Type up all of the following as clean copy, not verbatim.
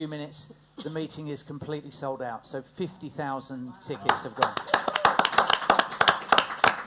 few minutes, the meeting is completely sold out. So 50,000 tickets have gone.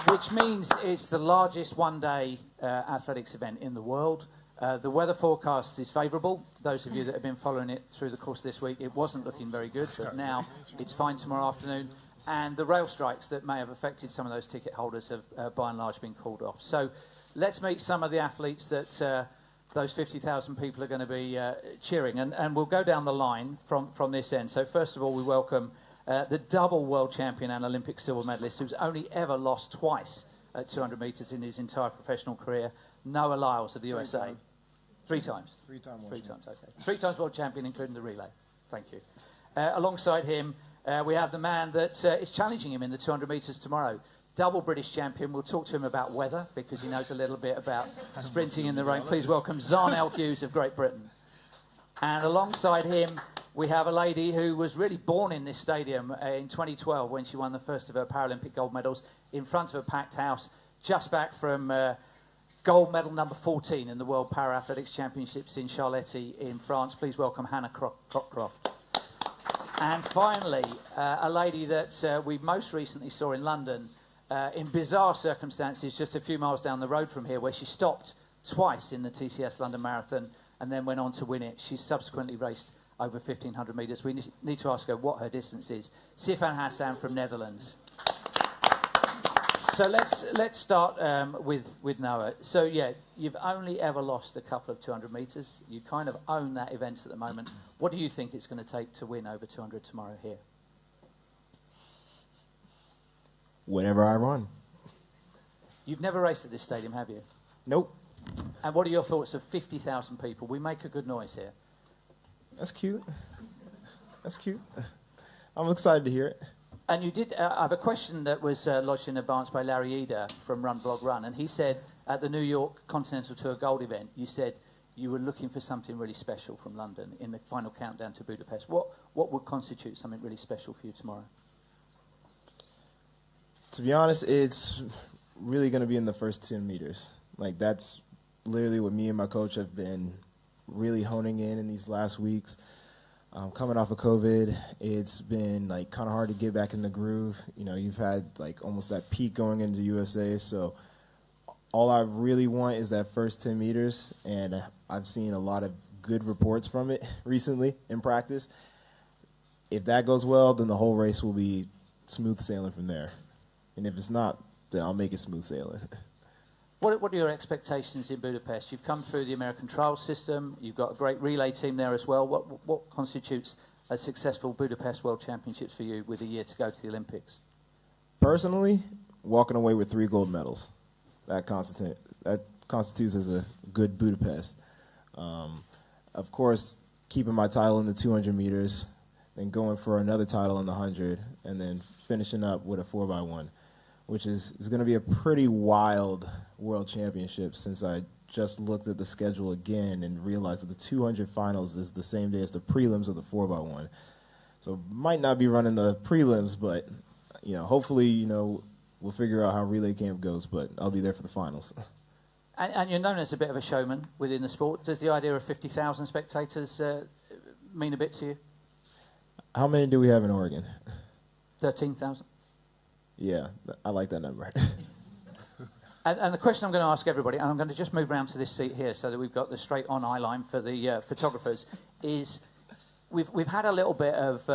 Which means it's the largest one-day athletics event in the world. The weather forecast is favourable. Those of you that have been following it through the course of this week, it wasn't looking very good, but now it's fine tomorrow afternoon. And the rail strikes that may have affected some of those ticket holders have by and large been called off. So let's meet some of the athletes that those 50,000 people are going to be cheering. And we'll go down the line from this end. So first of all, we welcome the double world champion and Olympic silver medalist who's only ever lost twice at 200 metres in his entire professional career, Noah Lyles of the USA. Three times. Three times, okay. 3 times world champion, including the relay. Thank you. Alongside him, we have the man that is challenging him in the 200 metres tomorrow. Double British champion. We'll talk to him about weather because he knows a little bit about sprinting in the rain. Please welcome Zharnel Hughes of Great Britain. And alongside him, we have a lady who was really born in this stadium in 2012 when she won the first of her Paralympic gold medals in front of a packed house, just back from gold medal number 14 in the World Para Athletics Championships in Charletti in France. Please welcome Hannah Cockroft. And finally, a lady that we most recently saw in London in bizarre circumstances just a few miles down the road from here, where she stopped twice in the TCS London Marathon and then went on to win it. She's subsequently raced over 1,500 metres. We need to ask her what her distance is. Sifan Hassan from Netherlands. So let's start with Noah. So yeah, you've only ever lost a couple of 200 metres. You kind of own that event at the moment. What do you think it's going to take to win over 200 tomorrow here? Whenever I run. You've never raced at this stadium, have you? Nope. And what are your thoughts of 50,000 people? We make a good noise here. That's cute. That's cute. I'm excited to hear it. And you did. I have a question that was lodged in advance by Larry Eder from Run Blog Run, and he said at the New York Continental Tour Gold event, you said you were looking for something really special from London in the final countdown to Budapest. What would constitute something really special for you tomorrow? To be honest, it's really going to be in the first 10 meters. Like, that's literally what me and my coach have been really honing in these last weeks. Coming off of COVID, it's been like kind of hard to get back in the groove. You know, you've had like almost that peak going into USA. So all I really want is that first 10 meters. And I've seen a lot of good reports from it recently in practice. If that goes well, then the whole race will be smooth sailing from there. And if it's not, then I'll make it smooth sailing. What are your expectations in Budapest? You've come through the American trial system. You've got a great relay team there as well. What constitutes a successful Budapest World Championships for you with a year to go to the Olympics? Personally, walking away with 3 gold medals. That constitutes as a good Budapest. Of course, keeping my title in the 200 meters, then going for another title in the 100, and then finishing up with a 4x1. Which is going to be a pretty wild world championship, since I just looked at the schedule again and realized that the 200 finals is the same day as the prelims of the 4x1. So might not be running the prelims, but hopefully we'll figure out how relay camp goes. But I'll be there for the finals. And you're known as a bit of a showman within the sport. Does the idea of 50,000 spectators mean a bit to you? How many do we have in Oregon? 13,000. Yeah, I like that number. And the question I'm going to ask everybody, and I'm going to just move around to this seat here so that we've got the straight on eye line for the photographers, is we've had a little bit of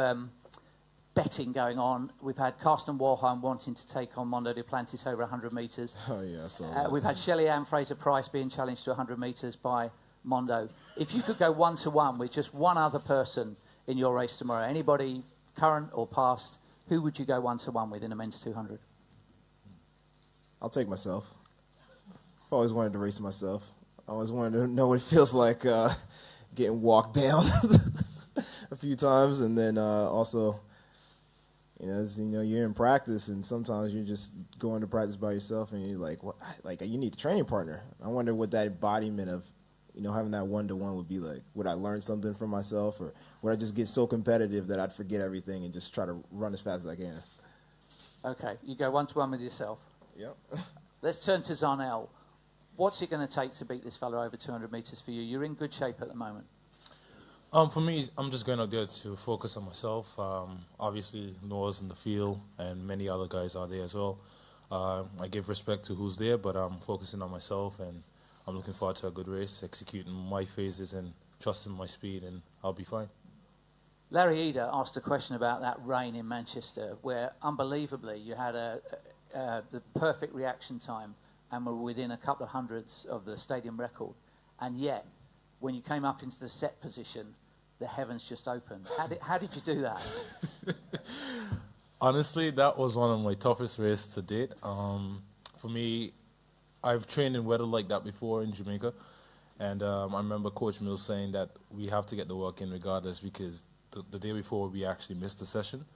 betting going on. We've had Karsten Warholm wanting to take on Mondo Duplantis over 100 metres. Oh, yeah, I saw that. We've had Shelley-Ann Fraser-Price being challenged to 100 metres by Mondo. If you could go 1-to-1 with just one other person in your race tomorrow, anybody current or past, who would you go 1-to-1 with in a men's 200? I'll take myself. I've always wanted to race myself. I always wanted to know what it feels like getting walked down a few times, and then also, you're in practice, and sometimes you're just going to practice by yourself, and you're like, what? Like you need a training partner. I wonder what that embodiment of, having that 1-to-1 would be like. Would I learn something from myself, or would I just get so competitive that I'd forget everything and just try to run as fast as I can? Okay, you go 1-to-1 with yourself. Yep. Let's turn to Zharnel. What's it going to take to beat this fella over 200 metres for you? You're in good shape at the moment. For me, I'm just going out there to focus on myself. Obviously, Noah's in the field, and many other guys are there as well. I give respect to who's there, but I'm focusing on myself, and I'm looking forward to a good race, executing my phases and trusting my speed, and I'll be fine. Larry Eder asked a question about that rain in Manchester, where unbelievably you had the perfect reaction time and were within a couple of hundreds of the stadium record, and yet when you came up into the set position, the heavens just opened. How did you do that? Honestly, that was one of my toughest races to date. For me, I've trained in weather like that before in Jamaica, and I remember Coach Mills saying that we have to get the work in regardless, because the day before we actually missed the session.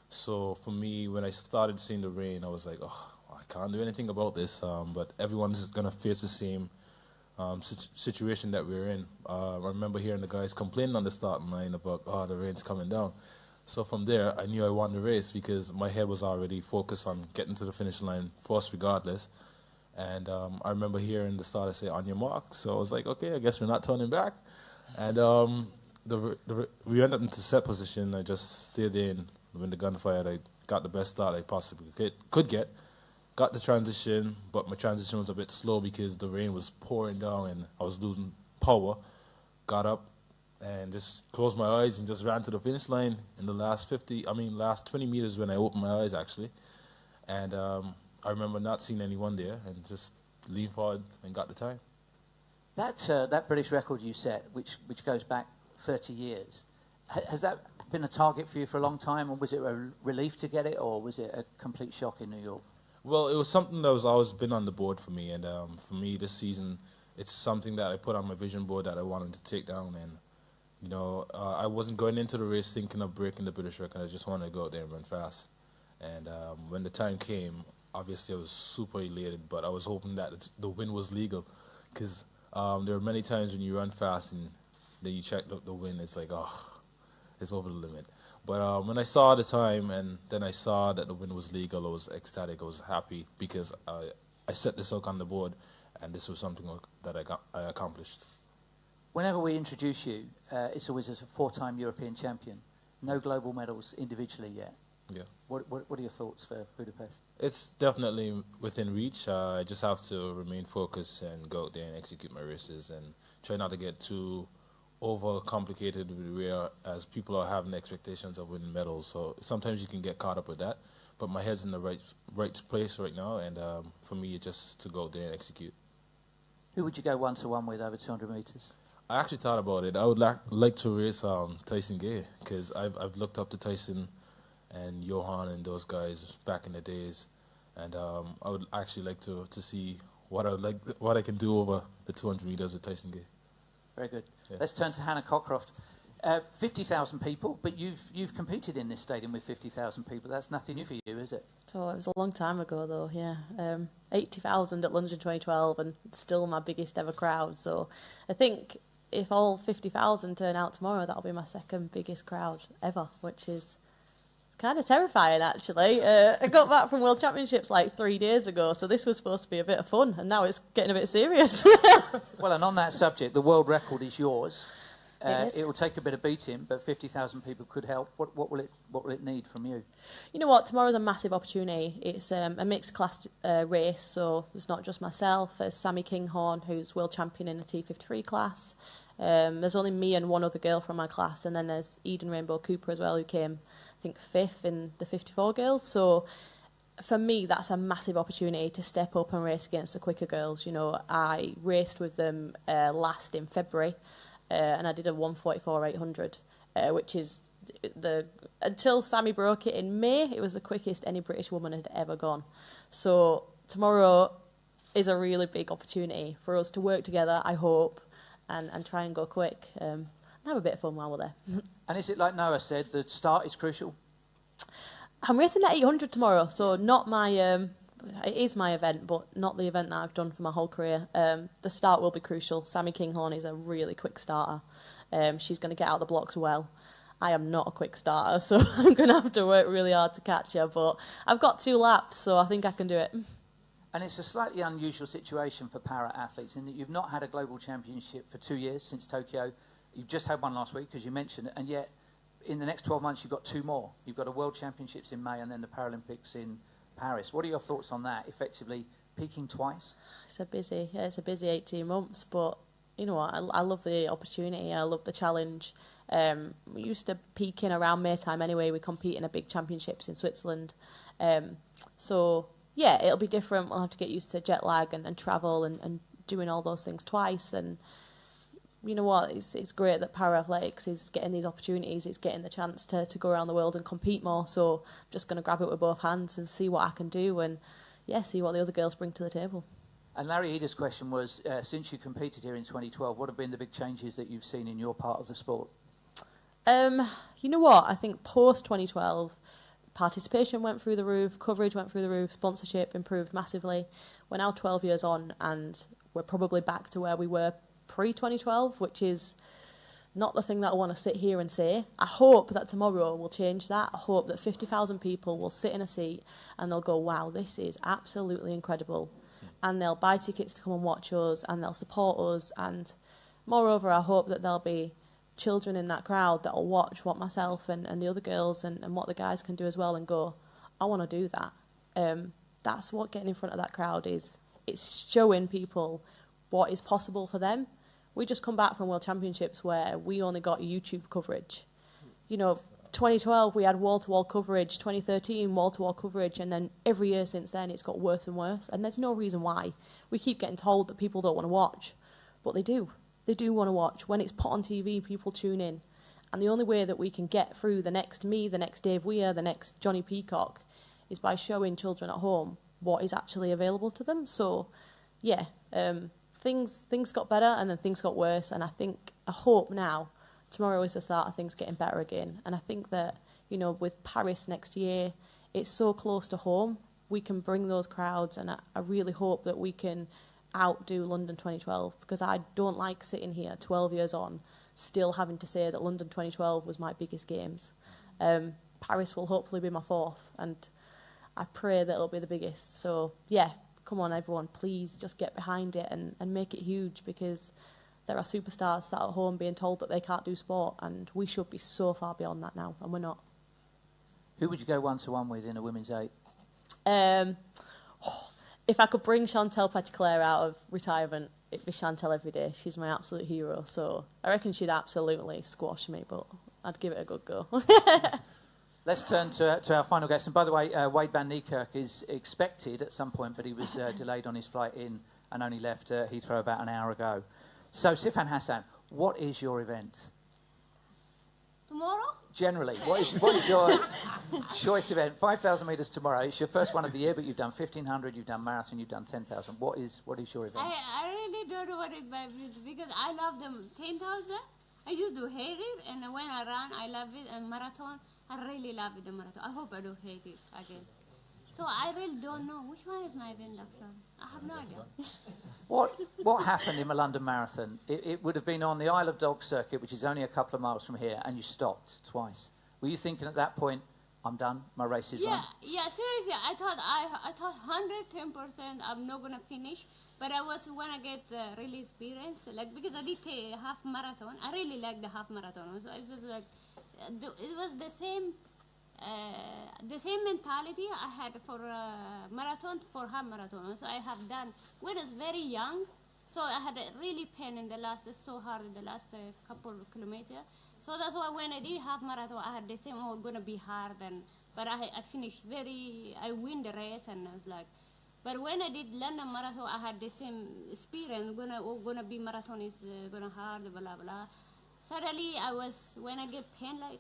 So for me, when I started seeing the rain, I was like, oh, I can't do anything about this, but everyone's going to face the same situation that we're in. I remember hearing the guys complaining on the starting line about, oh, the rain's coming down. So from there, I knew I won the race because my head was already focused on getting to the finish line first regardless. And I remember hearing the starter say, on your mark. So I was like, okay, I guess we're not turning back. And we ended up into set position. I just stayed there, and when the gun fired, I got the best start I possibly could get. Got the transition, but my transition was a bit slow because the rain was pouring down and I was losing power. Got up and just closed my eyes and just ran to the finish line in the last 20 meters when I opened my eyes, actually. And I remember not seeing anyone there and just leaned forward and got the time. That British record you set, which goes back 30 years, has that been a target for you for a long time, or was it a relief to get it, or was it a complete shock in New York? Well, it was something that was always been on the board for me, and for me this season, it's something that I put on my vision board that I wanted to take down. And you know, I wasn't going into the race thinking of breaking the British record. I just wanted to go out there and run fast. And when the time came, obviously I was super elated, but I was hoping that the win was legal, because there are many times when you run fast and then you check the win, it's like, oh, it's over the limit. But when I saw the time and then I saw that the win was legal, I was ecstatic. I was happy because I set this out on the board, and this was something that I accomplished. Whenever we introduce you, it's always as a four-time European champion. No global medals individually yet. Yeah. What are your thoughts for Budapest? It's definitely within reach. I just have to remain focused and go out there and execute my races and try not to get too overcomplicated as people are having expectations of winning medals. So sometimes you can get caught up with that. But my head's in the right place right now, and for me, it's just to go out there and execute. Who would you go one-to-one with over 200 metres? I actually thought about it. I would like to race Tyson Gay, because I've looked up to Tyson and Johan and those guys back in the days, and I would actually like to see what I can do over the 200 meters with Tyson Gay. Very good. Yeah. Let's turn to Hannah Cockroft. 50,000 people, but you've competed in this stadium with 50,000 people. That's nothing new for you, is it? So it was a long time ago, though. Yeah, 80,000 at London 2012, and still my biggest ever crowd. So I think if all 50,000 turn out tomorrow, that'll be my second biggest crowd ever, which is kind of terrifying, actually. I got back from World Championships like 3 days ago, so this was supposed to be a bit of fun, and now it's getting a bit serious. Well, and on that subject, the world record is yours. It will take a bit of beating, but 50,000 people could help. What will it need from you? You know what? Tomorrow's a massive opportunity. It's a mixed class race, so it's not just myself. There's Sammy Kinghorn, who's world champion in the T53 class. There's only me and one other girl from my class, and then there's Eden Rainbow Cooper as well, who came, I think, 5th in the 54 girls. So for me, that's a massive opportunity to step up and race against the quicker girls. You know, I raced with them last in February, and I did a 1:44.800, which is until Sammy broke it in May, it was the quickest any British woman had ever gone. So tomorrow is a really big opportunity for us to work together, I hope, and try and go quick and have a bit of fun while we're there. And is it like Noah said, the start is crucial? I'm racing at 800 tomorrow, so not my... it is my event, but not the event that I've done for my whole career. The start will be crucial. Sammy Kinghorn is a really quick starter. She's going to get out the blocks well. I am not a quick starter, so I'm going to have to work really hard to catch her. But I've got 2 laps, so I think I can do it. And it's a slightly unusual situation for para athletes in that you've not had a global championship for 2 years since Tokyo. You've just had one last week, as you mentioned, and yet in the next 12 months you've got 2 more. You've got a World Championships in May and then the Paralympics in Paris. What are your thoughts on that, effectively peaking twice? It's a busy 18 months, but you know what, I love the opportunity, I love the challenge. We used to peak in around May time anyway. We compete in a big championships in Switzerland. So, yeah, it'll be different. We'll have to get used to jet lag and travel and doing all those things twice. And you know what, it's great that para-athletics is getting these opportunities. It's getting the chance to go around the world and compete more. So I'm just going to grab it with both hands and see what I can do and, yeah, see what the other girls bring to the table. And Larry Eda's question was, since you competed here in 2012, what have been the big changes that you've seen in your part of the sport? You know what, I think post-2012, participation went through the roof, coverage went through the roof, sponsorship improved massively. We're now 12 years on and we're probably back to where we were pre-2012, which is not the thing that I want to sit here and say. I hope that tomorrow will change that. I hope that 50,000 people will sit in a seat and they'll go, wow, this is absolutely incredible. And they'll buy tickets to come and watch us and they'll support us. And moreover, I hope that there'll be children in that crowd that will watch what myself and the other girls and what the guys can do as well and go, I want to do that. That's what getting in front of that crowd is. It's showing people what is possible for them. We just come back from World Championships where we only got YouTube coverage. You know, 2012 we had wall-to-wall coverage, 2013 wall-to-wall coverage, and then every year since then it's got worse and worse. And there's no reason why. We keep getting told that people don't want to watch, but they do. They do want to watch. When it's put on TV, people tune in. And the only way that we can get through the next me, the next Dave Weir, the next Johnny Peacock, is by showing children at home what is actually available to them. So, yeah, things got better and then things got worse. And I hope now, tomorrow is the start of things getting better again. And I think that, you know, with Paris next year, it's so close to home. We can bring those crowds, and I really hope that we can outdo London 2012, because I don't like sitting here 12 years on still having to say that London 2012 was my biggest games. Paris will hopefully be my 4th, and I pray that it'll be the biggest. So yeah, come on everyone, please just get behind it and make it huge, because there are superstars sat at home being told that they can't do sport, and we should be so far beyond that now, and we're not. Who would you go 1-to-1 with in a women's 8? If I could bring Chantel Petitclerc out of retirement, it'd be Chantel every day. She's my absolute hero. So I reckon she'd absolutely squash me, but I'd give it a good go. Let's turn to our final guest. And by the way, Wade van Niekerk is expected at some point, but he was delayed on his flight in and only left Heathrow about an hour ago. So, Sifan Hassan, what is your event? Tomorrow? Generally, what is your choice event? 5,000 metres tomorrow. It's your first one of the year, but you've done 1,500, you've done marathon, you've done 10,000. What is your event? I really don't know what it is, because I love them 10,000. I used to hate it, and when I run, I love it. And marathon, I really love it, the marathon. I hope I don't hate it again. So I really don't know which one is my event, doctor. I have no idea. What happened in the London Marathon? It would have been on the Isle of Dogs circuit, which is only a couple of miles from here, and you stopped twice. Were you thinking at that point, I'm done, my race is run? Yeah, seriously, I thought 110% I'm not gonna finish, but I was when I get really experience, like, because I did a half marathon. I really like the half marathon. So it was like it was the same mentality I had for marathon, for half marathon. So I have done when I was very young. So I had a really pain in the last, so hard in the last couple of kilometers. So that's why when I did half marathon, I had the same, gonna be hard, but I finished I win the race, and I was like, but when I did London Marathon, I had the same experience, gonna be marathon is gonna hard, blah, blah. Suddenly when I get pain like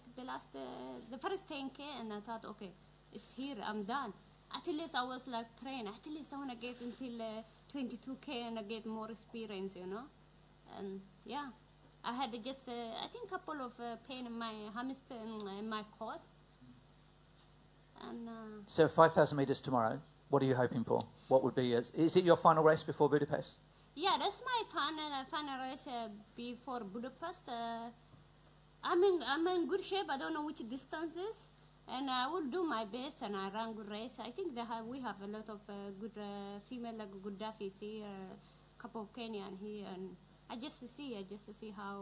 the first 10K, and I thought, okay, it's here, I'm done. At least I was like praying, at least I wanna get until 22K and I get more experience, you know? And yeah. I had just, I think, a couple of pain in my hamster in my quad. And so 5,000 metres tomorrow. What are you hoping for? What would be? Is it your final race before Budapest? Yeah, that's my final race before Budapest. I'm in good shape. I don't know which distances, and I will do my best. And I run good race. I think we have a lot of good female, like Gaddafi here, a couple of Kenyan here, and I just to see how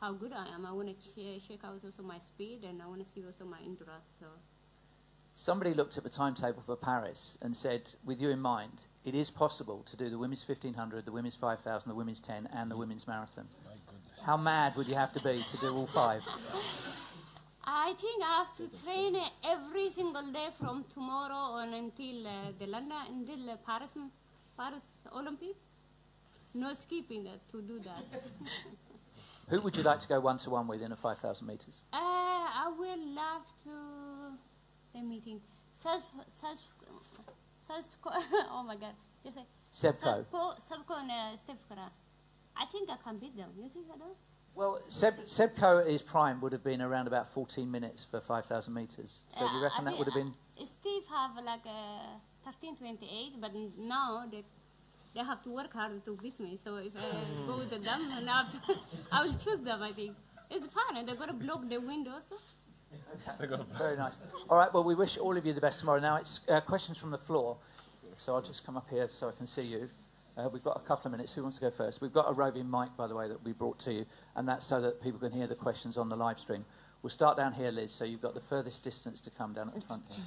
how good I am. I want to check out also my speed, and I want to see also my endurance. So. Somebody looked at the timetable for Paris and said, with you in mind, it is possible to do the women's 1500, the women's 5000, the women's 10, and the women's marathon. My goodness. How mad would you have to be to do all 5? I think I have to train every single day from tomorrow on until the London, until Paris Olympic. No skipping to do that. Who would you like to go one-to-one with in a 5,000 metres? I would love to. Let me think. Oh my God. Just say. Sebco. Sebco and Steph Curry. I think I can beat them. You think I do? Well, Sebco, his prime, would have been around about 14 minutes for 5,000 metres. So do you reckon that would have been... Steve have like 13:28, but now they have to work hard to beat me. So if I go with them, and I will choose them, I think. It's fun, and they're going to block the windows. Very nice. All right, well, we wish all of you the best tomorrow. Now, it's questions from the floor. So I'll just come up here so I can see you. We've got a couple of minutes. Who wants to go first? We've got a roving mic, by the way, that we brought to you, and that's so that people can hear the questions on the live stream. We'll start down here, Liz, so you've got the furthest distance to come down at the front here.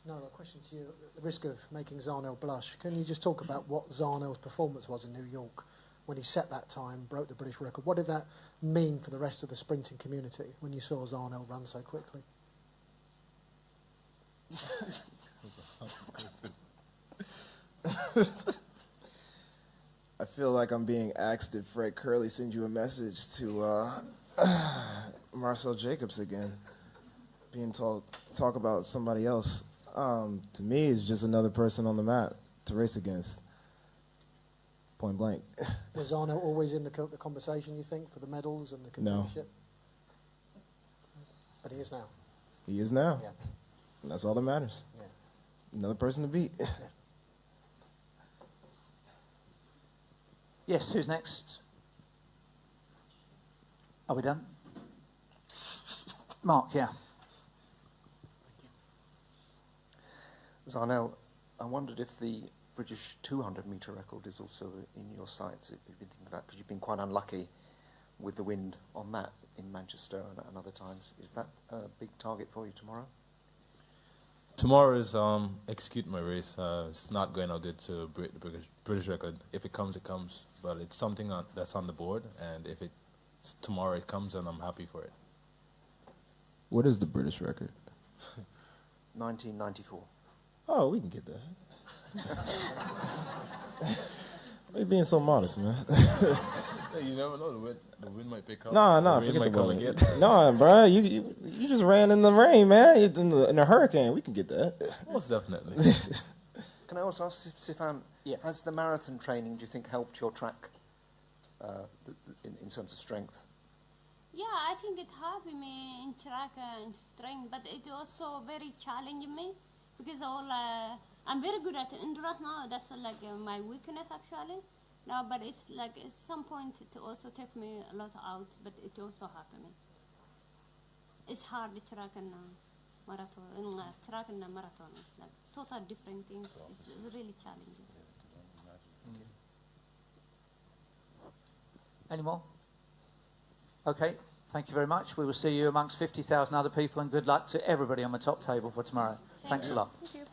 No, a question to you. At the risk of making Zharnel blush, can you just talk about what Zharnel's performance was in New York when he set that time, broke the British record? What did that mean for the rest of the sprinting community when you saw Zharnel run so quickly? I feel like I'm being asked if Fred Curley sends you a message to Marcel Jacobs again, being told talk about somebody else. To me, it's just another person on the map to race against. Point blank. Was Zharnel always in the conversation, you think, for the medals and the championship? No. But he is now. He is now. Yeah. And that's all that matters. Yeah. Another person to beat. Yeah. Yes, who's next? Are we done? Mark, yeah. Zharnel, I wondered if the British 200-metre record is also in your sights. If you've been thinking of that, because you've been quite unlucky with the wind on that in Manchester and other times. Is that a big target for you tomorrow? Tomorrow is execute my race. It's not going out there to break the British record. If it comes, it comes. But it's something that's on the board, and if tomorrow it comes, and I'm happy for it. What is the British record? 1994. Oh, we can get that. Why are you being so modest, man? You never know. The wind might pick up. No, the forget wind the might wind. come again. No, bro, you just ran in the rain, man. In a hurricane. We can get that. Most definitely. Can I also ask Sifan, has the marathon training, do you think, helped your track in terms of strength? Yeah, I think it helped me in track and strength, but it also very challenging me because I'm very good at endurance now. That's like my weakness actually. No, but it's like at some point it also take me a lot out, but it also happened me. It's hard to track and marathon, track and marathon. It's like total different things. It's really challenging. Any more? Okay, thank you very much. We will see you amongst 50,000 other people, and good luck to everybody on the top table for tomorrow. Thanks a lot. Thank you.